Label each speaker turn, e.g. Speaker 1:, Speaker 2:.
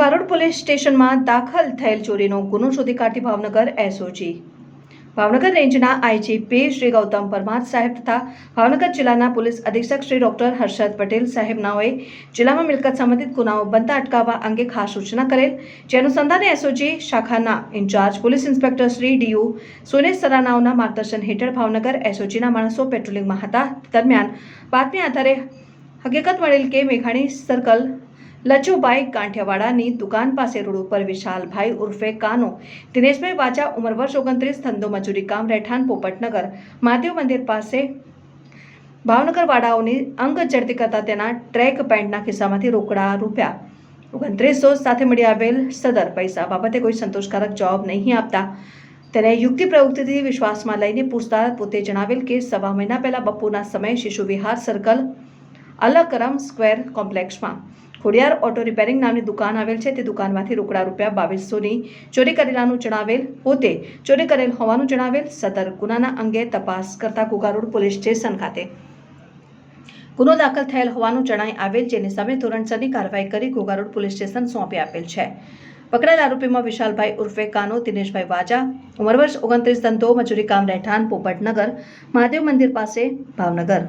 Speaker 1: Ghogha Road police સ્ટેશનમાં દાખલ થયેલ ચોરીનો ગુનો શોધી કાઢતી ભાવનગર એસઓજી ભાવનગર રેન્જના આઈજીપી શ્રી ગૌતમ પરમાર સાહેબ તથા ભાવનગર જિલ્લાના પોલીસ અધિક્ષક શ્રી ડોક્ટર હર્ષદ પટેલ સાહેબનાઓએ જિલ્લામાં મિલકત સંબંધિત ગુનાઓ બનતા અટકાવવા અંગે ખાસ સૂચના કરેલ, જે અનુસંધાને એસઓજી શાખાના ઇન્ચાર્જ પોલીસ ઇન્સ્પેક્ટર શ્રી ડીયુ સુનેશ સરાનાઓના માર્ગદર્શન હેઠળ ભાવનગર એસઓજીના માણસો પેટ્રોલિંગમાં હતા. દરમિયાન બાતમી આધારે હકીકત મળેલ કે મેઘાણી સર્કલ લચુભાઈ કાંઠિયાવાડાની દુકાન પાસે રોડ ઉપર વિશાલભાઈ ઉર્ફે કાનો, દિનેશભાઈ વાજા ઉંમર વર્ષ 29, ધંધો મજૂરી કામ, રહેઠાણ પોપટનગર, મહાદેવ મંદિર પાસે ભાવનગર વાડાઓની અંગ ઝડપી કરતા તેના ટ્રેક પેન્ટના ખિસ્સામાંથી રોકડા રૂપિયા 2900 સાથે મળી આવેલ સદર પૈસા બાબતે કોઈ સંતોષકારક જવાબ નહીં આપતા તેને યુક્તિ પ્રયુક્તિથી વિશ્વાસમાં લઈને પૂછતા પોતે જણાવેલ કે સવા મહિના પહેલા બપોરના સમયે શિશુ વિહાર સર્કલ અલકરમ સ્ક્વેર કોમ્પ્લેક્સમાં ખોડિયાર ઓટો રિપેરિંગ નામની દુકાન આવેલ છે. તે દુકાનમાંથી રોકડા રૂપિયા 2200ની ચોરી કરેલાનું જણાવેલ, પોતે ચોરી કરેલ હોવાનું જણાવેલ. સદર ગુનાના અંગે તપાસ કરતા ઘોઘારોડ પોલીસ સ્ટેશન ખાતે ગુનો દાખલ થયેલ હોવાનું જણાઈ આવેલ, જેની સામે ધોરણસરની કાર્યવાહી કરી ઘોઘારોડ પોલીસ સ્ટેશન સોંપી આપેલ છે. પકડાયેલ આરોપીમાં વિશાલભાઈ ઉર્ફે કાનો, દિનેશભાઈ વાજા ઉંમર વર્ષ 29, ધંધો મજૂરી કામ, રહેઠાણ પોપટનગર, મહાદેવ મંદિર પાસે, ભાવનગર.